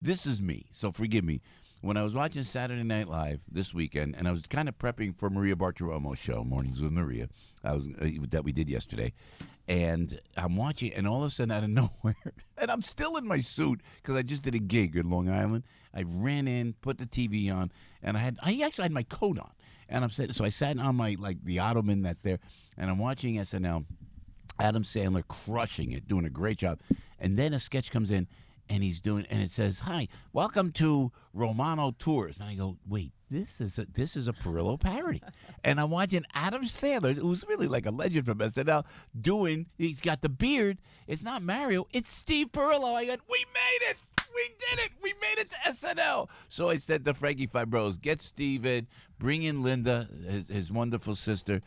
this is me, so forgive me. When I was watching Saturday Night Live this weekend, and I was kind of prepping for Maria Bartiromo's show, Mornings with Maria, that we did yesterday, and I'm watching, and all of a sudden, out of nowhere, and I'm still in my suit because I just did a gig in Long Island. I ran in, put the TV on, and I actually had my coat on, and so I sat on my the ottoman that's there, and I'm watching SNL. Adam Sandler crushing it, doing a great job, and then a sketch comes in. And and it says, "Hi, welcome to Romano Tours." And I go, "Wait, this is a Perillo parody." And I'm watching Adam Sandler, who's really like a legend from SNL, he's got the beard. It's not Mario, it's Steve Perillo. I go, "We made it! We did it! We made it to SNL!" So I said to Frankie Fibros, "Get Steve in, bring in Linda, his wonderful sister,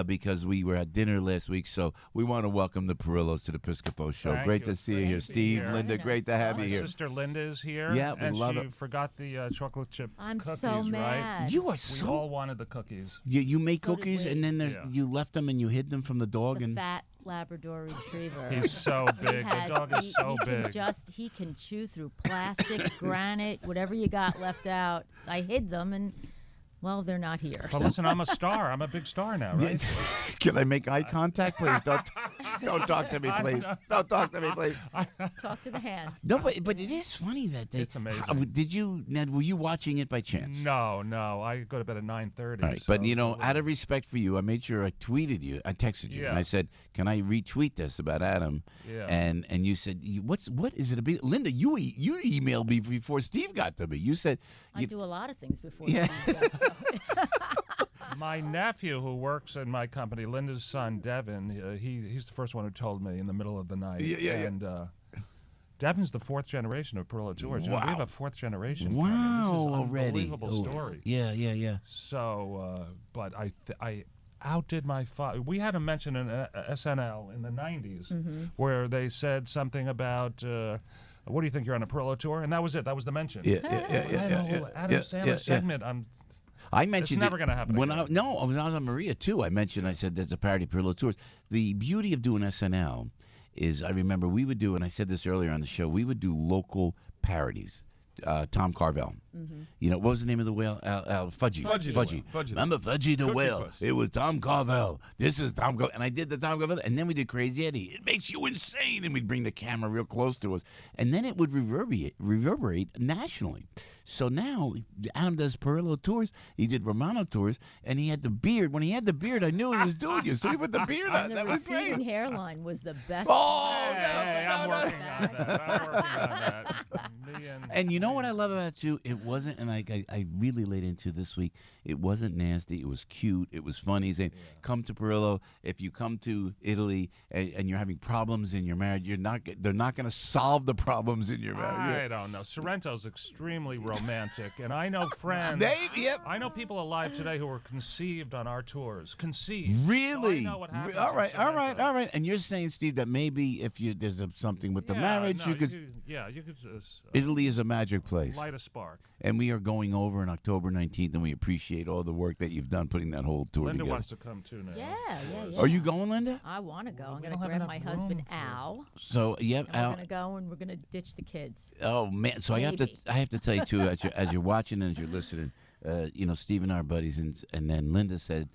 because we were at dinner last week. So we want to welcome the Perillos to the Piscopo Show. Great to see you here, Steve, Linda. Great to have you here. My sister Linda is here. Yeah, we and love she it. forgot the chocolate chip I'm cookies, so mad. right? You are We all wanted the cookies. You make So did cookies, we. and then Yeah. you left them and you hid them from the dog. The And fat Labrador Retriever. He's so big. The dog is so big. He can chew through plastic, granite, whatever you got left out. I hid them, and well, they're not here. But listen, I'm a star. I'm a big star now, right? Can I make eye contact, please? Don't talk to me, please. Don't talk to me, please. Talk to the hand. No, but it is funny that It's amazing. Ned, were you watching it by chance? No. I go to bed at 9:30. All right, but out of respect for you, I made sure I tweeted you. I texted you, Yeah. and I said, "Can I retweet this about Adam?" Yeah. And you said, "What is it about?" Linda, you emailed me before Steve got to me. You said, I do a lot of things before. Yeah. Steve does, so. My nephew, who works in my company, Linda's son, Devin, he's the first one who told me in the middle of the night. Yeah. And Devin's the fourth generation of Perillo Tours. You know, we have a fourth generation. Wow, coming. This is an already. unbelievable story. Yeah. So, but I outdid my father. We had a mention in SNL in the 90s where they said something about, what do you think, you're on a Perillo tour? And that was it. That was the mention. Yeah. Adam Sandler segment. I mentioned it's never going to happen when again. I was on Maria too. I said there's a parody of Perillo Tours. The beauty of doing SNL is, I remember we would do, and I said this earlier on the show, we would do local parodies. Tom Carvel. You know, what was the name of the whale? Fudgy. Fudgy. Remember Fudgy the Cookie whale? Puss. It was Tom Carvel. This is Tom Carvel. And I did the Tom Carvel. And then we did Crazy Eddie. It makes you insane. And we'd bring the camera real close to us. And then it would reverberate nationally. So now Adam does Perillo Tours. He did Romano Tours. And he had the beard. When he had the beard, I knew he was doing you. So he put the beard on. And the That was receding great. hairline was the best. Oh, Hey, no, I'm no, no. working on that. I'm working on that. And you know what I love about you? It wasn't, and I really laid into this week, it wasn't nasty. It was cute. It was funny. Saying, come to Perillo. If you come to Italy and you're having problems in your marriage, they're not going to solve the problems in your marriage. I don't know. Sorrento's extremely romantic, and I know friends. Yep. I know people alive today who were conceived on our tours. Conceived. Really? So I know what happens All in right. Sorrento. And you're saying, Steve, that maybe if there's something with the marriage, no, you could. you could Italy is a magic place. light a spark. And we are going over on October 19th, and we appreciate all the work that you've done putting that whole tour Linda together. wants to come too now. Yeah. Are you going, Linda? I want to go. I'm we going to don't have grab my enough husband room for- Al. So, yeah. And we're going to go and we're going to ditch the kids. Oh man! So Maybe. I have to tell you too, as you're watching and as you're listening, Steve and I are buddies, and then Linda said,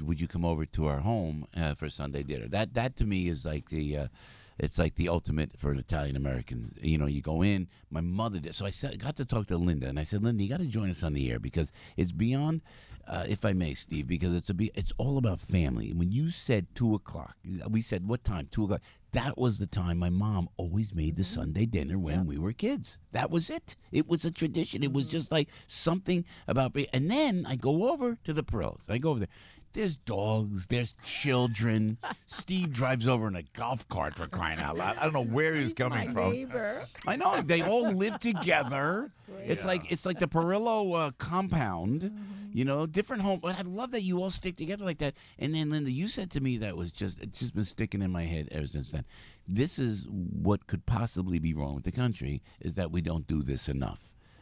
"Would you come over to our home for Sunday dinner?" That to me is like it's like the ultimate for an Italian American. You know, you go in. My mother did. So I got to talk to Linda, and I said, Linda, you got to join us on the air because it's beyond, if I may, Steve, because it's all about family. When you said 2:00, we said what time? 2:00. That was the time my mom always made the Sunday dinner when we were kids. That was it. It was a tradition. It was just like something about. And then I go over to the Perillos. I go over there. There's dogs. There's children. Steve drives over in a golf cart for crying out loud. I don't know where he's coming my from. neighbor. I know they all live together. Great. It's like the Perillo compound. You know, different home. But I love that you all stick together like that. And then Linda, you said to me it's just been sticking in my head ever since then. This is what could possibly be wrong with the country is that we don't do this enough.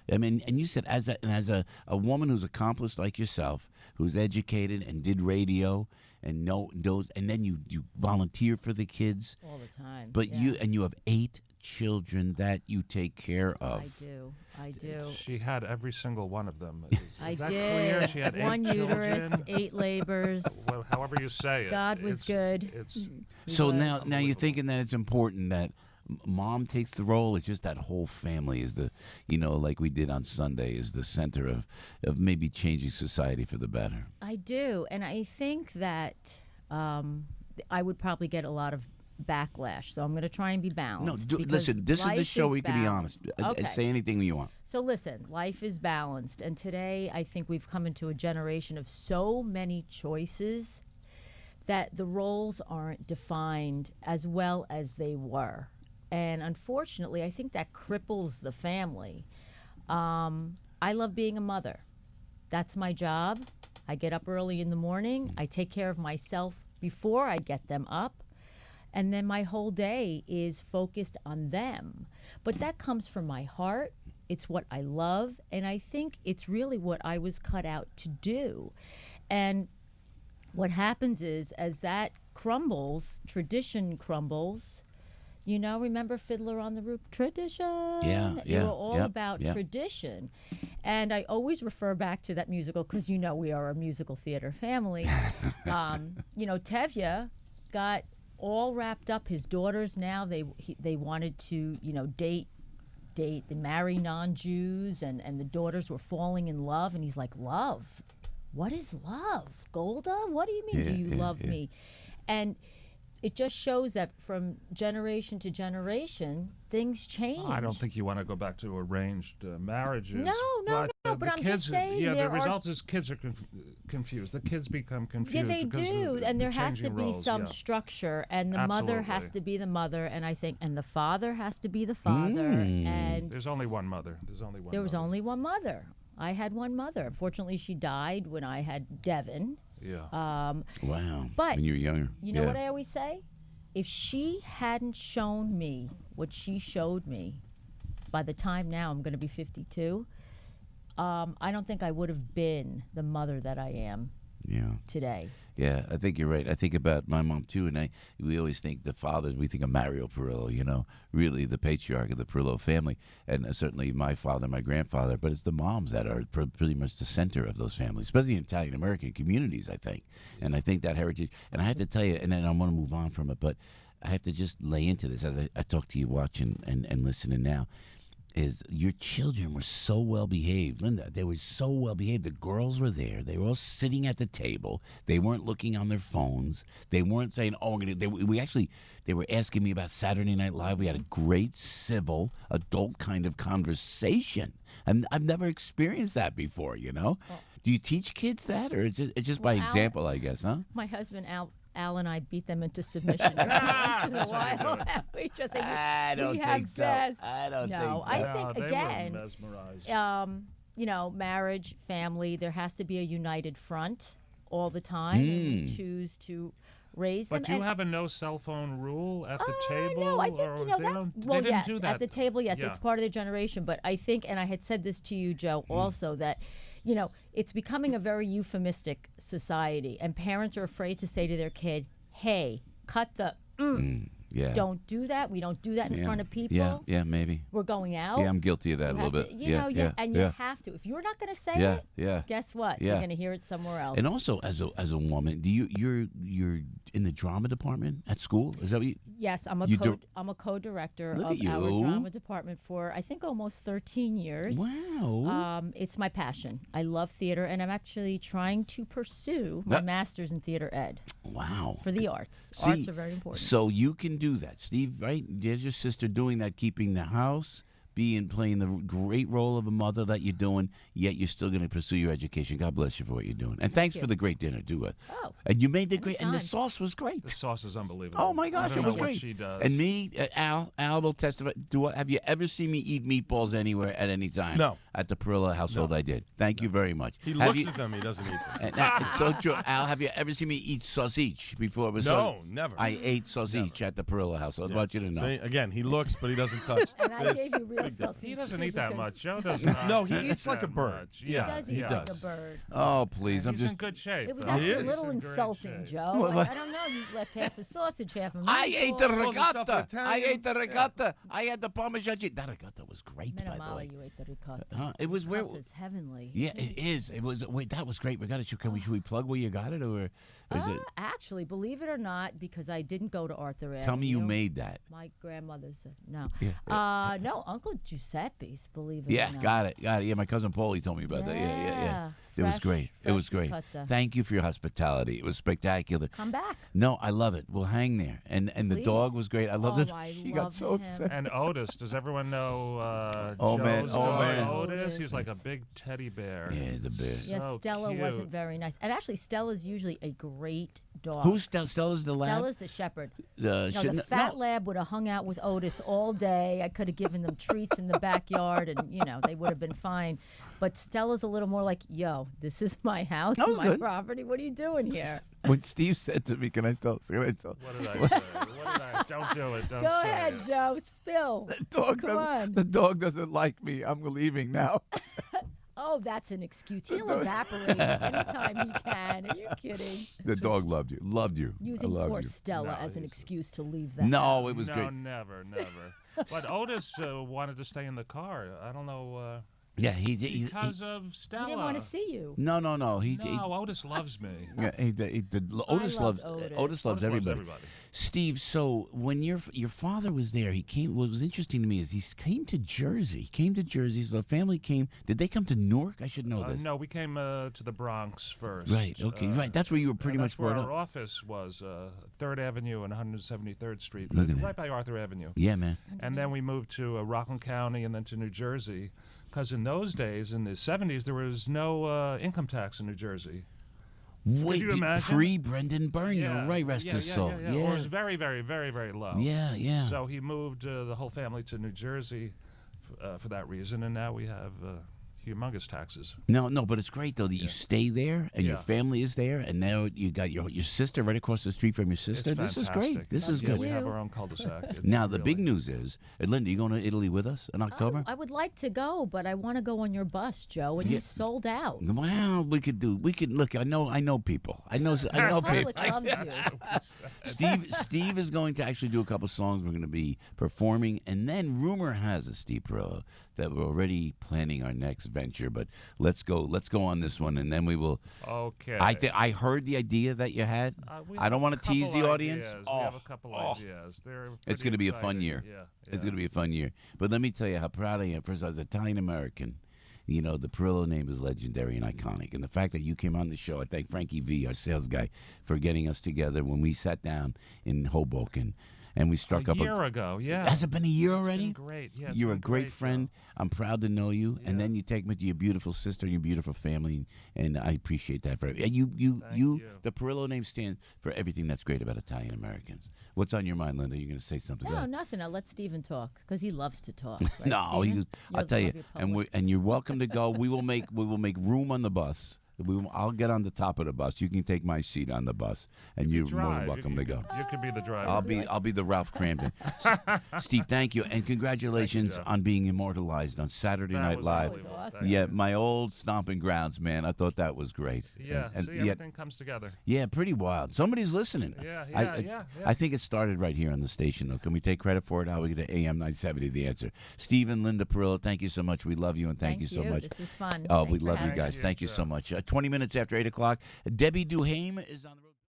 I mean, and you said as a woman who's accomplished like yourself, who's educated and did radio and knows, and then you volunteer for the kids. All the time. But yeah. you have 8 children that you take care of? I do. She had every single one of them. Is I that did. clear? She had One 8 uterus, children. 8 labors. Well, however you say it. God was good. It's So was. now you're thinking that it's important that mom takes the role. It's just that whole family is the, like we did on Sunday, is the center of maybe changing society for the better. I do, and I think that I would probably get a lot of backlash. So I'm going to try and be balanced. No, listen. This is the show where you can be honest. Okay. Say anything you want. So listen, life is balanced, and today I think we've come into a generation of so many choices that the roles aren't defined as well as they were. And unfortunately, I think that cripples the family. I love being a mother. That's my job. I get up early in the morning. I take care of myself before I get them up. And then my whole day is focused on them. But that comes from my heart. It's what I love. And I think it's really what I was cut out to do. And what happens is, as that crumbles, tradition crumbles. Remember Fiddler on the Roof? Tradition. Yeah. They were all about tradition. And I always refer back to that musical because we are a musical theater family. Tevye got all wrapped up. His daughters now, they wanted to, date, they marry non-Jews, and the daughters were falling in love. And he's like, love? What is love? Golda? What do you mean, do you love me? And it just shows that from generation to generation, things change. I don't think you want to go back to arranged marriages. No. But I'm kids, just saying. Yeah, the result is kids are confused. The kids become confused. Yeah, they do, and there has to be roles, some structure, and the mother has to be the mother, and I think, and the father has to be the father. And there's only one mother. There was only one mother. I had one mother. Unfortunately, she died when I had Devin. Yeah. Wow. But when you were younger. You know what I always say? If she hadn't shown me what she showed me, by the time now I'm going to be 52, I don't think I would have been the mother that I am today. Yeah, I think you're right. I think about my mom too, and we always think the fathers. We think of Mario Perillo, really the patriarch of the Perillo family, and certainly my father, my grandfather. But it's the moms that are pretty much the center of those families, especially in Italian American communities, I think. And I think that heritage. And I have to tell you, and then I want to move on from it, but I have to just lay into this as I talk to you, watching and listening now. Is your children were so well behaved, Linda. They were so well behaved. The girls were there. They were all sitting at the table. They weren't looking on their phones. They weren't saying, "Oh, we're gonna." They were asking me about Saturday Night Live. We had a great civil, adult kind of conversation, and I've never experienced that before. Well, do you teach kids that, or is it just by example? I guess, huh? My husband Al and I beat them into submission every once in a while. We just say, I don't think so. I don't think so. I think, they again, were mesmerized. Marriage, family, there has to be a united front all the time. And we choose to raise them. But do you have a no cell phone rule at the table? No, I think, they didn't do that. At the table, yes, it's part of their generation. But I think, and I had said this to you, Joe, also, that it's becoming a very euphemistic society, and parents are afraid to say to their kid, hey, cut the don't do that. We don't do that in front of people. Yeah, maybe. We're going out. Yeah, I'm guilty of that a little bit. You have to. If you're not going to say it, guess what? You're going to hear it somewhere else. And also, as a woman, you're in the drama department at school? Is that what you? Yes, I'm a co-director of our drama department for I think almost 13 years. Wow. It's my passion. I love theater, and I'm actually trying to pursue my master's in theater ed. Wow. For the arts. See, arts are very important. So you can do that, Steve. Right? There's your sister doing that, keeping the house, playing the great role of a mother that you're doing, yet you're still going to pursue your education. God bless you for what you're doing. And thanks for the great dinner, too. And you made the great, and the sauce was great. The sauce is unbelievable. Oh, my gosh, I don't it was know great. What she does. And me, Al will testify. Have you ever seen me eat meatballs anywhere at any time? No. At the Perillo household, I did. Thank you very much. He looks at them, he doesn't eat them. It's so true. Al, have you ever seen me eat sausage before? It was No, never. I ate sausage at the Perillo household. I want you to know. See, again, he looks, but he doesn't touch. And I gave you real big difference. He doesn't eat that much. Joe does not. No, he eat eats like a that bird. much. He Yeah, does eat like a bird. Oh, please. I'm He's just. in good shape. It was though. actually a is. little In great insulting, shape. Joe. What- Like, I don't know. You left half a sausage, half a meatball. I ate the Calls himself ricotta. I Italian. ate the ricotta. I had the Parmesan cheese. That ricotta was great, by the Minimale, way. you ate the ricotta. Huh? It was where. Ricotta's heavenly. Yeah, it is. It was. Wait, that was great. We got it. Should we plug where you got it, or is it? Actually, believe it or not, because I didn't go to Arthur Avenue. Tell me you made that. My grandmother's no. Yeah. No, Uncle Giuseppe's. Believe it Yeah, or not. got it. Yeah, my cousin Paulie told me about that. Yeah. It was Fresh- great. It was fresh great. ricotta. Thank you for your hospitality. It was spectacular. Come back. No, I love it. We'll hang there. And the Please. dog was great. I love Oh, this. I She got love so him. upset. And Otis, does everyone know Oh, man. Joe's Oh, dog, man. Otis? He's like a Otis. big teddy bear. Yeah, the bear. Yeah, So Stella cute. wasn't very nice. And actually, Stella's usually a great dog. Who's Stella's the lab? Stella's the shepherd. The No, the fat lab would have hung out with Otis all day. I could have given them treats in the backyard, and they would have been fine. But Stella's a little more like, "Yo, this is my house, That was my good. property. What are you doing here?" When Steve said to me, "Can I tell?" What did I say? What did I? Don't do it. Don't Go say ahead, it. Joe. Spill. The dog doesn't like me. I'm leaving now. Oh, that's an excuse. He'll evaporate anytime he can. Are you kidding? The dog loved you. Loved you. Using I love poor you. Stella No, as an he's- excuse to leave that. No, it was No, great. never. But Otis wanted to stay in the car. I don't know. Yeah, he Because of Stella. He didn't want to see you. no. No, Otis loves me. Otis loved loves Otis. loves everybody. everybody. Steve, so when your father was there, he came. What was interesting to me is he came to Jersey. He came to Jersey. So the family came. Did they come to Newark? I should know this. No, we came to the Bronx first. Right. Okay. Right. That's where you were pretty and much that's where brought our up. office was, 3rd Avenue and 173rd Street, Look at right that. by Arthur Avenue. Yeah, man. And then we moved to Rockland County and then to New Jersey, because in those days, in the 70s, there was no income tax in New Jersey. Wait, you imagine? pre-Brendan Byrne. You're right. Rest his soul. Or it was very, very, very, very low. Yeah. So he moved the whole family to New Jersey for that reason, and now we have humongous taxes. No, but it's great though that you stay there and your Yeah. family is there, and now you got your sister right across the street from your sister. It's This is fantastic. great. This is Yeah, good. we have You. our own cul-de-sac. It's Now the big really- news is, Linda, you going to Italy with us in October? I would like to go, but I want to go on your bus, Joe, and you sold out. Well, we could look. I know people. I know people. Public loves you. Steve is going to actually do a couple songs. We're going to be performing, and then rumor has it, Steve Perillo, that we're already planning our next venture. But let's go on this one, and then we will. Okay. I heard the idea that you had. We I have don't a want to tease couple the audience. ideas. We have a couple ideas. They're It's pretty going to be a fun exciting. year. Yeah. It's going to be a fun year. But let me tell you how proud I am. First, as Italian American, the Perillo name is legendary and iconic. And the fact that you came on the show, I thank Frankie V, our sales guy, for getting us together when we sat down in Hoboken and we struck up a year ago. Yeah. Has it been a year It's already? been great. Yeah. it's You're a been great friend. I'm proud to know you. And Yeah. then you take me to your beautiful sister and your beautiful family, and I appreciate that very. And you, Thank you. the Perillo name stands for everything that's great about Italian Americans. What's on your mind, Linda? You're going to say something? Go No, ahead. nothing. I'll let Stephen talk because he loves to talk. Right, No, Stephen? I'll tell you, love your and public. you're welcome to go. We will make room on the bus. I'll get on the top of the bus. You can take my seat on the bus, and you're more than Drive. welcome you to go. You could be the driver. I'll be the Ralph Cramden. Steve, thank you, and congratulations Jeff. on being immortalized on Saturday That Night was Live. unbelievable. That was Thank Yeah, you. my old stomping grounds, man. I thought that was great. Yeah. and See, yet, everything comes together. yeah, pretty wild. Somebody's listening. Yeah. I think it started right here on the station, though. Can we take credit for it? How we get to AM 970, The Answer. Steve and Linda Perillo, thank you so much. We love you, and thank you so much. This was fun. Oh, Thanks we for love you having guys. me. Thank you so much. 20 minutes after 8 o'clock, Debbie Duhame is on the